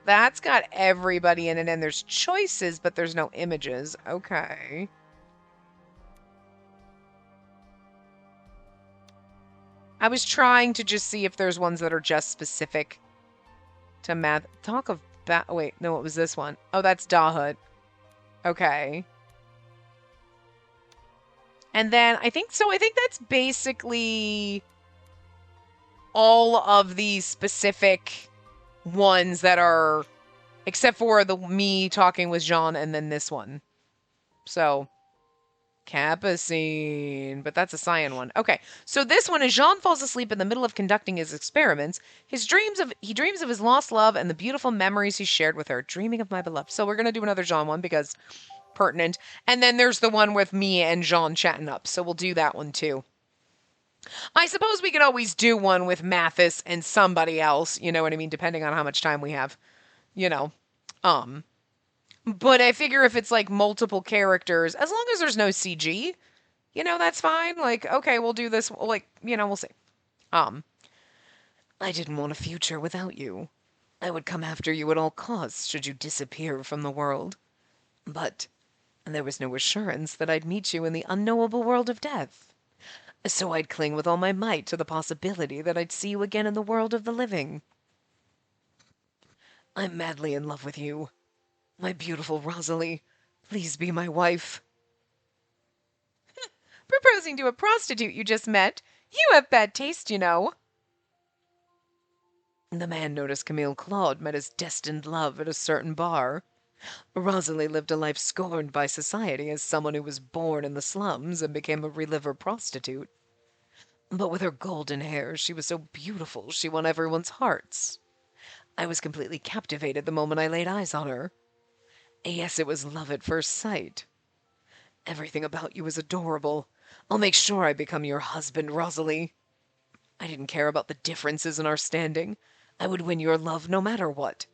[SPEAKER 2] That's got everybody in it, and there's choices, but there's no images. Okay. I was trying to just see if there's ones that are just specific to math. Talk of... Wait, no, what was this one? Oh, that's Dahut. Okay. And then I think that's basically all of the specific ones that are, except for the me talking with Jean and then this one. So, Capucine, but that's a cyan one. Okay, so this one is Jean falls asleep in the middle of conducting his experiments. He dreams of his lost love and the beautiful memories he shared with her, dreaming of my beloved. So we're going to do another Jean one because pertinent. And then there's the one with me and Jean chatting up. So we'll do that one too. I suppose we could always do one with Mathis and somebody else, you know what I mean, depending on how much time we have, you know. But I figure if it's like multiple characters, as long as there's no CG,
[SPEAKER 1] That's fine. Like, okay, we'll do this. Like, we'll see. Um,
[SPEAKER 2] I didn't want a future without you. I would come after you at all costs should you disappear from the world. But there was no assurance that I'd meet you in the unknowable world of death. So I'd cling with all my might to the possibility that I'd see you again in the world of the living. I'm madly in love with you. My beautiful Rosalie, please be my wife.
[SPEAKER 1] proposing to a prostitute you just met? You have bad taste, you know.
[SPEAKER 2] The man known as Camille Claude met his destined love at a certain bar. Rosalie lived a life scorned by society as someone who was born in the slums and became a real-liver prostitute. But with her golden hair, she was so beautiful she won everyone's hearts. I was completely captivated the moment I laid eyes on her. Yes, it was love at first sight. Everything about you is adorable. I'll make sure I become your husband, Rosalie. I didn't care about the differences in our standing. I would win your love no matter what.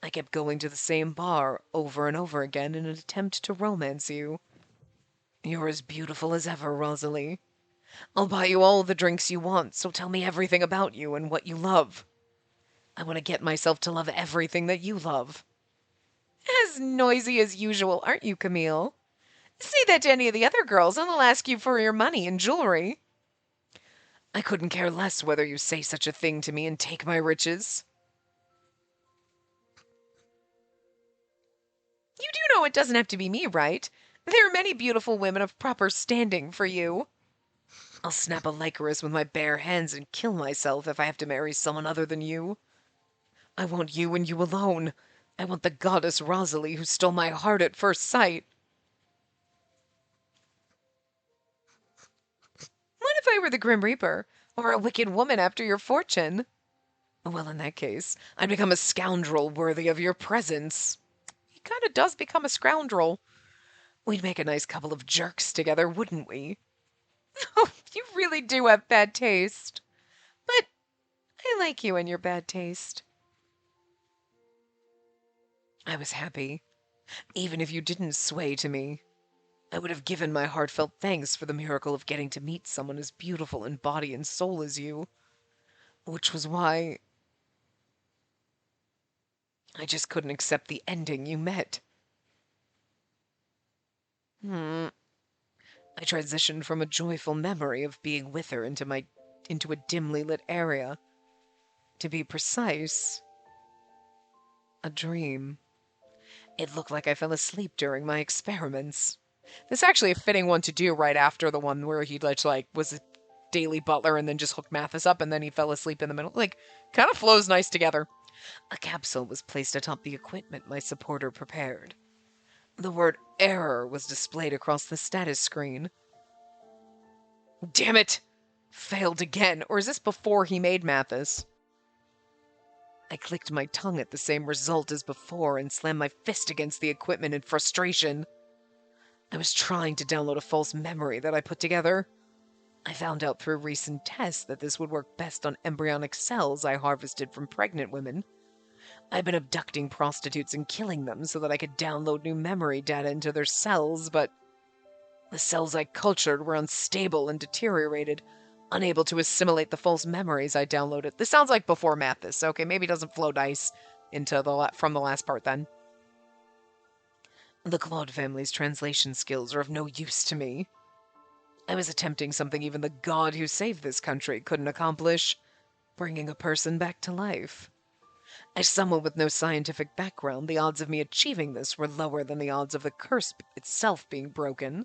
[SPEAKER 2] I kept going to the same bar over and over again in an attempt to romance you. You're as beautiful as ever, Rosalie. I'll buy you all the drinks you want, so tell me everything about you and what you love. I want to get myself to love everything that you love.
[SPEAKER 1] As noisy as usual, aren't you, Camille? Say that to any of the other girls, and they'll ask you for your money and jewelry.
[SPEAKER 2] I couldn't care less whether you say such a thing to me and take my riches.
[SPEAKER 1] You do know it doesn't have to be me, right? There are many beautiful women of proper standing for you.
[SPEAKER 2] I'll snap a Lycoris with my bare hands and kill myself if I have to marry someone other than you. I want you and you alone. I want the goddess Rosalie who stole my heart at first sight.
[SPEAKER 1] What if I were the Grim Reaper, or a wicked woman after your fortune?
[SPEAKER 2] Well, in that case, I'd become a scoundrel worthy of your presence.
[SPEAKER 1] He kind of does become a scoundrel.
[SPEAKER 2] We'd make a nice couple of jerks together, wouldn't we?
[SPEAKER 1] Oh, you really do have bad taste. But I like you and your bad taste.
[SPEAKER 2] I was happy. Even if you didn't sway to me, I would have given my heartfelt thanks for the miracle of getting to meet someone as beautiful in body and soul as you. Which was why I just couldn't accept the ending you met. I transitioned from a joyful memory of being with her into a dimly lit area. To be precise, a dream. It looked like I fell asleep during my experiments.
[SPEAKER 1] This is actually a fitting one to do right after the one where he like was a daily butler and then just hooked Mathis up and then he fell asleep in the middle. Like, kind of flows nice together.
[SPEAKER 2] A capsule was placed atop the equipment my supporter prepared. The word error was displayed across the status screen.
[SPEAKER 1] Damn it! Failed again. Or is this before he made Mathis?
[SPEAKER 2] I clicked my tongue at the same result as before and slammed my fist against the equipment in frustration. I was trying to download a false memory that I put together. I found out through recent tests that this would work best on embryonic cells I harvested from pregnant women. I'd been abducting prostitutes and killing them so that I could download new memory data into their cells, but the cells I cultured were unstable and deteriorated, unable to assimilate the false memories I downloaded. This sounds like before Mathis. Okay, maybe it doesn't flow nice from the last part then. The Claude family's translation skills are of no use to me. I was attempting something even the god who saved this country couldn't accomplish, bringing a person back to life. As someone with no scientific background, the odds of me achieving this were lower than the odds of the curse itself being broken.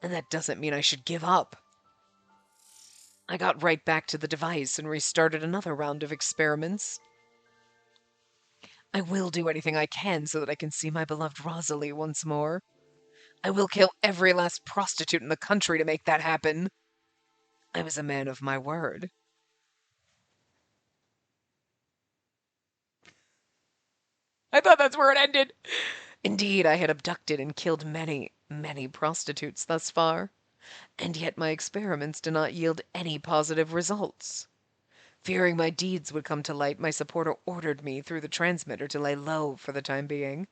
[SPEAKER 2] And that doesn't mean I should give up. I got right back to the device and restarted another round of experiments. I will do anything I can so that I can see my beloved Rosalie once more. I will kill every last prostitute in the country to make that happen. I was a man of my word.
[SPEAKER 1] I thought that's where it ended.
[SPEAKER 2] Indeed, I had abducted and killed many, many prostitutes thus far, and yet my experiments did not yield any positive results. Fearing my deeds would come to light, my supporter ordered me through the transmitter to lay low for the time being.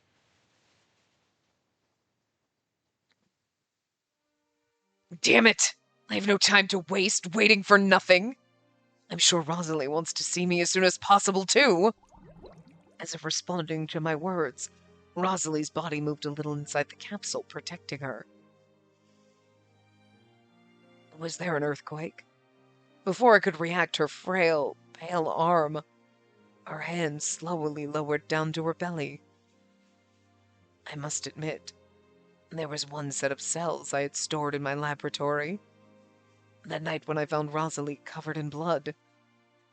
[SPEAKER 2] Damn it! I have no time to waste waiting for nothing. I'm sure Rosalie wants to see me as soon as possible, too. As if responding to my words, Rosalie's body moved a little inside the capsule, protecting her. Was there an earthquake? Before I could react, her frail, pale arm, her hand slowly lowered down to her belly. I must admit, there was one set of cells I had stored in my laboratory. That night when I found Rosalie covered in blood,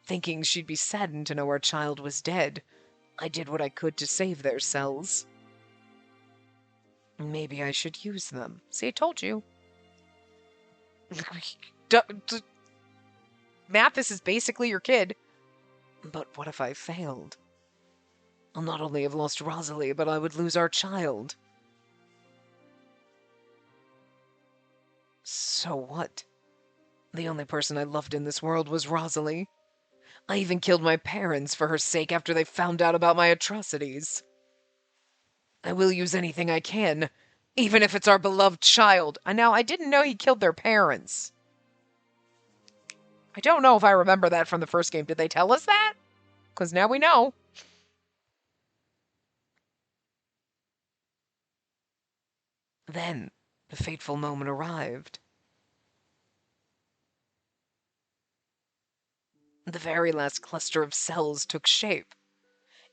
[SPEAKER 2] thinking she'd be saddened to know our child was dead, I did what I could to save their cells. Maybe I should use them.
[SPEAKER 1] See, I told you. Mathis is basically your kid.
[SPEAKER 2] But what if I failed? I'll not only have lost Rosalie, but I would lose our child. So what? The only person I loved in this world was Rosalie. I even killed my parents for her sake after they found out about my atrocities. I will use anything I can, even if it's our beloved child.
[SPEAKER 1] Now, I didn't know he killed their parents. I don't know if I remember that from the first game. Did they tell us that? Because now we know.
[SPEAKER 2] Then, the fateful moment arrived. The very last cluster of cells took shape.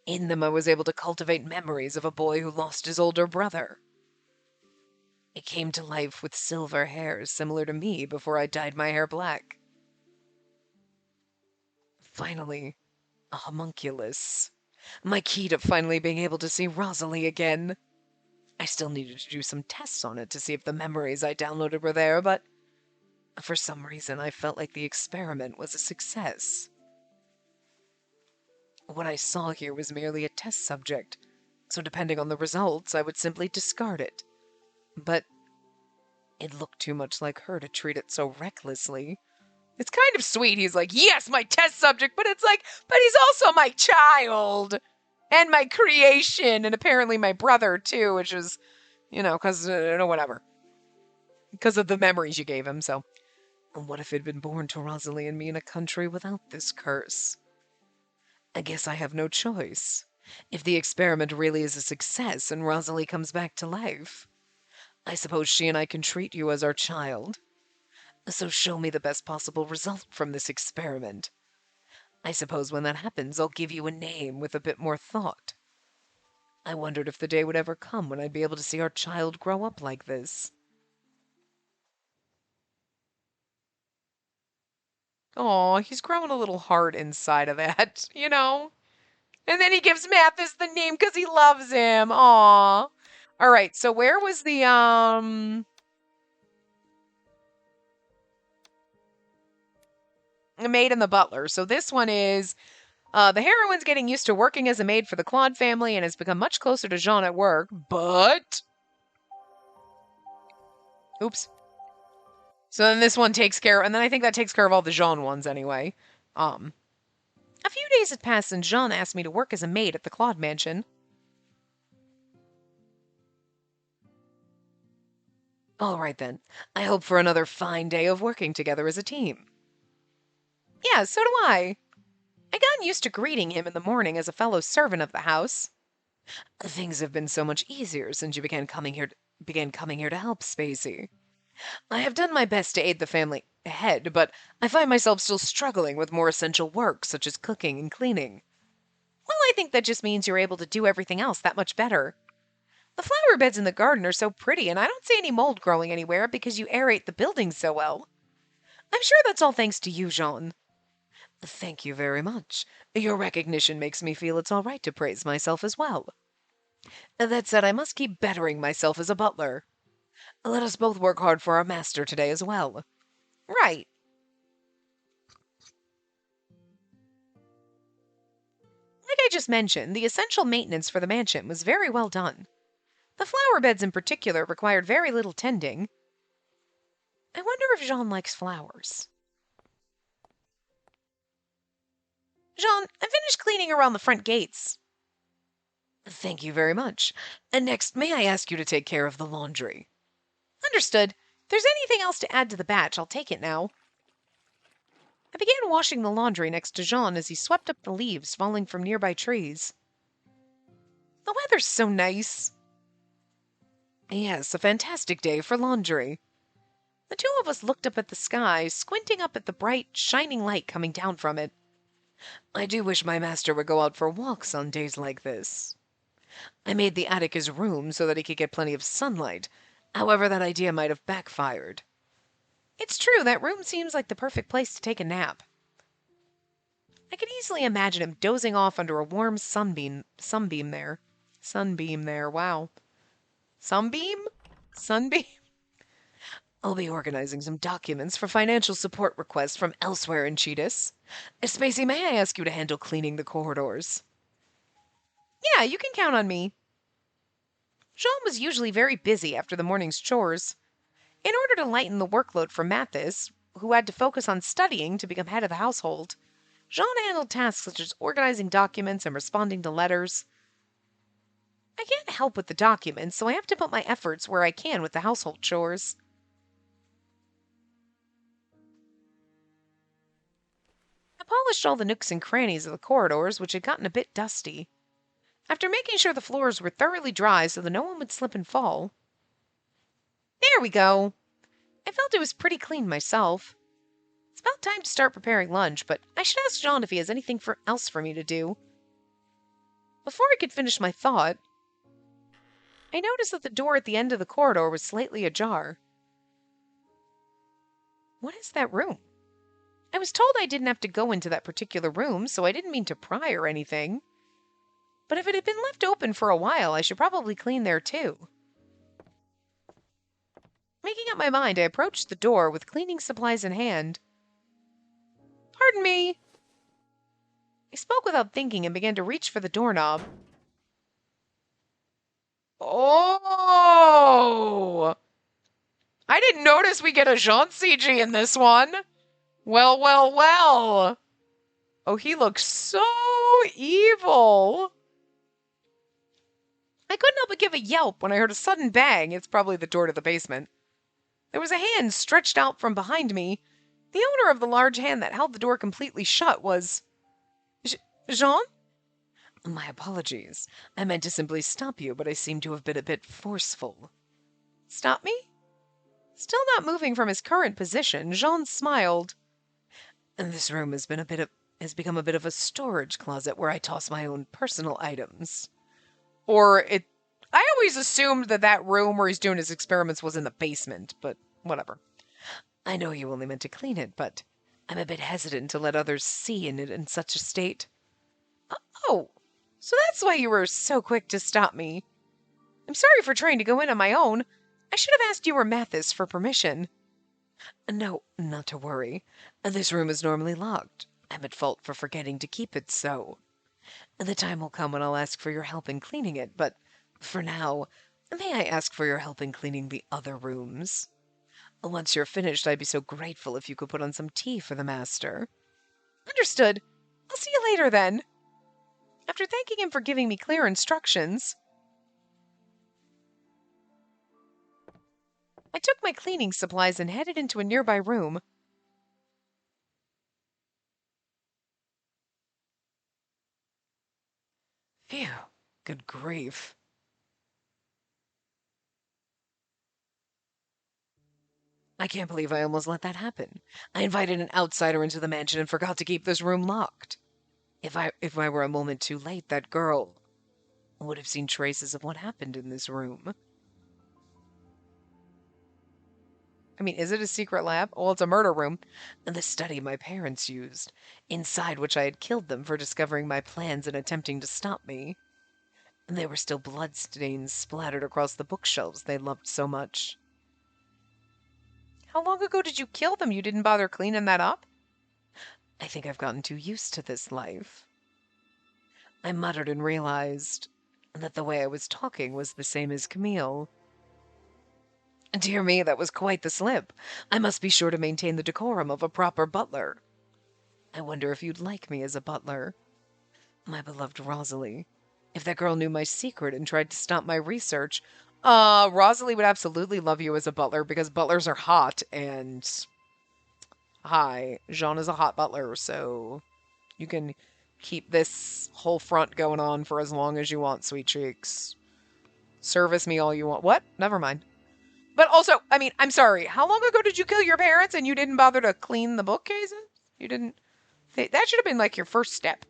[SPEAKER 2] In them I was able to cultivate memories of a boy who lost his older brother. It came to life with silver hair similar to me before I dyed my hair black. Finally, a homunculus. My key to finally being able to see Rosalie again. I still needed to do some tests on it to see if the memories I downloaded were there, but for some reason I felt like the experiment was a success. What I saw here was merely a test subject, so depending on the results, I would simply discard it. But it looked too much like her to treat it so recklessly.
[SPEAKER 1] It's kind of sweet. He's like, yes, my test subject, but it's like, but he's also my child and my creation, and apparently my brother too, which is, because, whatever. Because of the memories you gave him, so.
[SPEAKER 2] What if he'd been born to Rosalie and me in a country without this curse? I guess I have no choice. If the experiment really is a success and Rosalie comes back to life, I suppose she and I can treat you as our child. So show me the best possible result from this experiment. I suppose when that happens, I'll give you a name with a bit more thought. I wondered if the day would ever come when I'd be able to see our child grow up like this.
[SPEAKER 1] Oh, he's growing a little heart inside of that, And then he gives Mathis the name because he loves him. Aw. All right, so where was the, maid and the butler? So this one is, the heroine's getting used to working as a maid for the Claude family and has become much closer to Jean at work, but... Oops. So then this one takes care, and then I think that takes care of all the Jean ones anyway. A few days had passed and Jean asked me to work as a maid at the Claude mansion.
[SPEAKER 2] All right then. I hope for another fine day of working together as a team.
[SPEAKER 1] Yeah, so do I. I got used to greeting him in the morning as a fellow servant of the house.
[SPEAKER 2] Things have been so much easier since you began coming here to help, Spacey. I have done my best to aid the family ahead, but I find myself still struggling with more essential work, such as cooking and cleaning.
[SPEAKER 1] Well, I think that just means you're able to do everything else that much better. The flower beds in the garden are so pretty, and I don't see any mold growing anywhere because you aerate the buildings so well. I'm sure that's all thanks to you, Jean.
[SPEAKER 2] Thank you very much. Your recognition makes me feel it's all right to praise myself as well. That said, I must keep bettering myself as a butler. Let us both work hard for our master today as well.
[SPEAKER 1] Right. Like I just mentioned, the essential maintenance for the mansion was very well done. The flower beds in particular required very little tending. I wonder if Jean likes flowers. Jean, I finished cleaning around the front gates.
[SPEAKER 2] Thank you very much. And next, may I ask you to take care of the laundry?
[SPEAKER 1] Understood. there's anything else to add to the batch, I'll take it now. I began washing the laundry next to Jean as he swept up the leaves falling from nearby trees. The weather's so nice. Yes, a fantastic day for laundry. The two of us looked up at the sky, squinting up at the bright, shining light coming down from it. I do wish my master would go out for walks on days like this. I made the attic his room so that he could get plenty of sunlight. However, that idea might have backfired. It's true, that room seems like the perfect place to take a nap. I could easily imagine him dozing off under a warm sunbeam there. Sunbeam there, wow. Sunbeam? Sunbeam? I'll be organizing some documents for financial support requests from elsewhere in Cheetahs. Spacey, may I ask you to handle cleaning the corridors? Yeah, you can count on me. Jean was usually very busy after the morning's chores. In order to lighten the workload for Mathis, who had to focus on studying to become head of the household, Jean handled tasks such as organizing documents and responding to letters. I can't help with the documents, so I have to put my efforts where I can with the household chores. I polished all the nooks and crannies of the corridors, which had gotten a bit dusty. After making sure the floors were thoroughly dry so that no one would slip and fall. There we go. I felt it was pretty clean myself. It's about time to start preparing lunch, but I should ask Jean if he has anything else for me to do. Before I could finish my thought, I noticed that the door at the end of the corridor was slightly ajar. What is that room? I was told I didn't have to go into that particular room, so I didn't mean to pry or anything. But if it had been left open for a while, I should probably clean there too. Making up my mind, I approached the door with cleaning supplies in hand. Pardon me. I spoke without thinking and began to reach for the doorknob. Oh! I didn't notice we get a Jean CG in this one. Well, well, well. Oh, he looks so evil. I couldn't help but give a yelp when I heard a sudden bang. It's probably the door to the basement. There was a hand stretched out from behind me. The owner of the large hand that held the door completely shut was... Jean? My apologies. I meant to simply stop you, but I seem to have been a bit forceful. Stop me? Still not moving from his current position, Jean smiled. And this room has become a bit of a storage closet where I toss my own personal items. I always assumed that room where he's doing his experiments was in the basement, but whatever. I know you only meant to clean it, but I'm a bit hesitant to let others see it in such a state. Oh, so that's why you were so quick to stop me. I'm sorry for trying to go in on my own. I should have asked you or Mathis for permission. No, not to worry. This room is normally locked. I'm at fault for forgetting to keep it so. The time will come when I'll ask for your help in cleaning it, but for now, may I ask for your help in cleaning the other rooms? Once you're finished, I'd be so grateful if you could put on some tea for the master. Understood. I'll see you later, then. After thanking him for giving me clear instructions, I took my cleaning supplies and headed into a nearby room. Phew, good grief. I can't believe I almost let that happen. I invited an outsider into the mansion and forgot to keep this room locked. If I were a moment too late, that girl would have seen traces of what happened in this room. I mean, is it a secret lab? Well, it's a murder room. The study my parents used, inside which I had killed them for discovering my plans and attempting to stop me. There were still bloodstains splattered across the bookshelves they loved so much. How long ago did you kill them? You didn't bother cleaning that up? I think I've gotten too used to this life. I muttered and realized that the way I was talking was the same as Camille. Dear me, that was quite the slip. I must be sure to maintain the decorum of a proper butler. I wonder if you'd like me as a butler. My beloved Rosalie, if that girl knew my secret and tried to stop my research, Rosalie would absolutely love you as a butler because butlers are hot and hi, Jean is a hot butler, so you can keep this whole front going on for as long as you want, sweet cheeks. Service me all you want. What? Never mind. But also, I mean, I'm sorry. How long ago did you kill your parents and you didn't bother to clean the bookcases? You didn't. That should have been like your first step.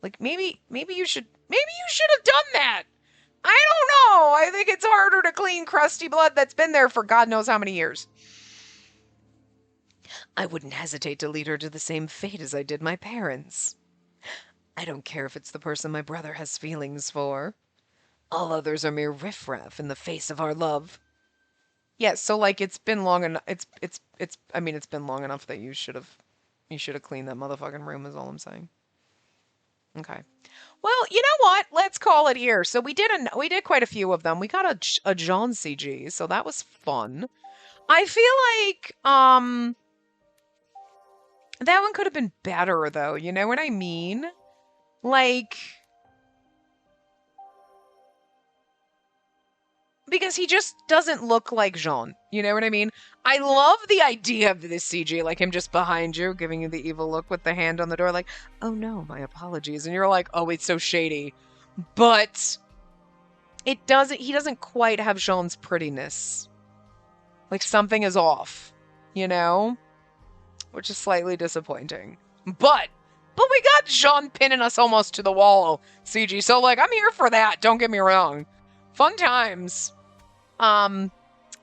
[SPEAKER 1] Like maybe you should have done that. I don't know. I think it's harder to clean crusty blood that's been there for God knows how many years. I wouldn't hesitate to lead her to the same fate as I did my parents. I don't care if it's the person my brother has feelings for. All others are mere riffraff in the face of our love. Yes, so like it's been long enough. I mean, it's been long enough that you should have cleaned that motherfucking room. Is all I'm saying. Okay. Well, you know what? Let's call it here. So we did quite a few of them. We got a John CG, so that was fun. I feel like that one could have been better though. You know what I mean? Like, because he just doesn't look like Jean. You know what I mean? I love the idea of this CG, like him just behind you, giving you the evil look with the hand on the door, like, oh no, my apologies. And you're like, oh, it's so shady. But he doesn't quite have Jean's prettiness. Like something is off, you know? Which is slightly disappointing. But we got Jean pinning us almost to the wall, CG. So like, I'm here for that. Don't get me wrong. Fun times. But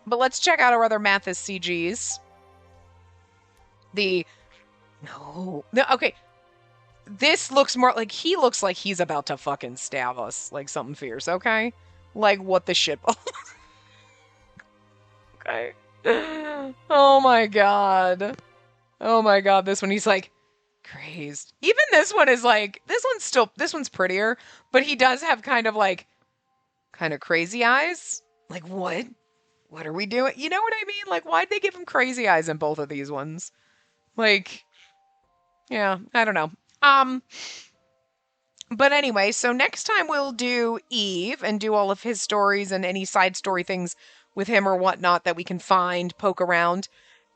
[SPEAKER 1] let's check out our other Mathis CGs. Okay. This looks more like he looks like he's about to fucking stab us, like something fierce, okay? Like what the shit. Okay. Oh my god. Oh my god, this one he's like crazed. Even this one is like this one's prettier, but he does have kind of crazy eyes. Like what? What are we doing? You know what I mean? Like, why'd they give him crazy eyes in both of these ones? Like, yeah, I don't know. But anyway, so next time we'll do Eve and do all of his stories and any side story things with him or whatnot that we can find, poke around.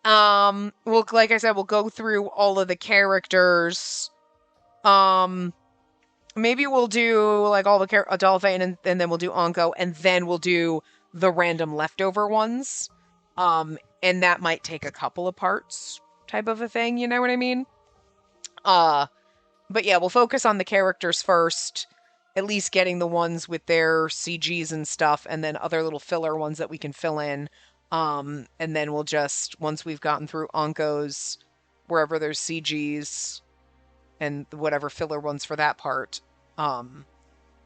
[SPEAKER 1] Like I said, we'll go through all of the characters. Maybe we'll do like all the Adolphe and then we'll do Anko, and then we'll do the random leftover ones. And that might take a couple of parts type of a thing, you know what I mean? But yeah, we'll focus on the characters first, at least getting the ones with their CGs and stuff, and then other little filler ones that we can fill in. And then we'll just, once we've gotten through Anko's, wherever there's CGs and whatever filler ones for that part,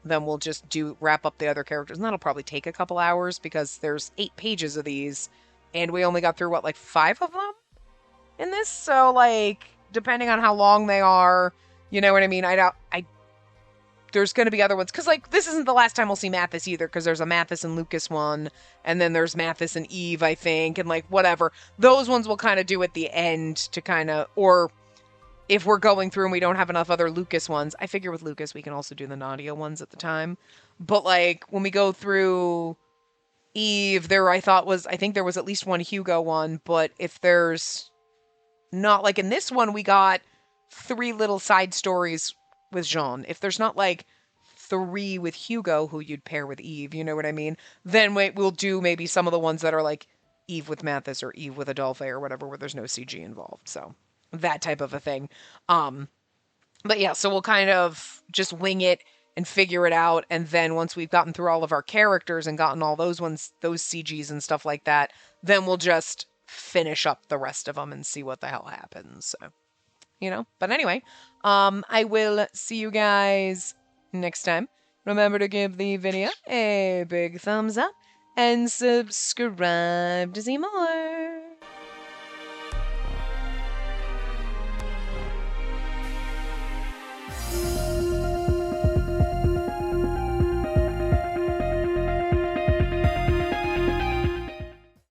[SPEAKER 1] then we'll just wrap up the other characters. And that'll probably take a couple hours because there's 8 pages of these, and we only got through, 5 of them in this? So, depending on how long they are, you know what I mean? There's going to be other ones. Because, this isn't the last time we'll see Mathis either, because there's a Mathis and Lucas one, and then there's Mathis and Eve, I think, and, whatever. Those ones we'll kind of do at the end to or if we're going through and we don't have enough other Lucas ones, I figure with Lucas we can also do the Nadia ones at the time. But, when we go through Eve, I think there was at least one Hugo one, but if there's not, in this one, we got 3 little side stories with Jean. If there's not 3 with Hugo who you'd pair with Eve, you know what I mean? Then we'll do maybe some of the ones that are Eve with Mathis or Eve with Adolphe or whatever, where there's no CG involved. So that type of a thing. But yeah, so we'll kind of just wing it and figure it out. And then once we've gotten through all of our characters and gotten all those ones, those CGs and stuff like that, then we'll just finish up the rest of them and see what the hell happens. So, but anyway, I will see you guys next time. Remember to give the video a big thumbs up and subscribe to see more.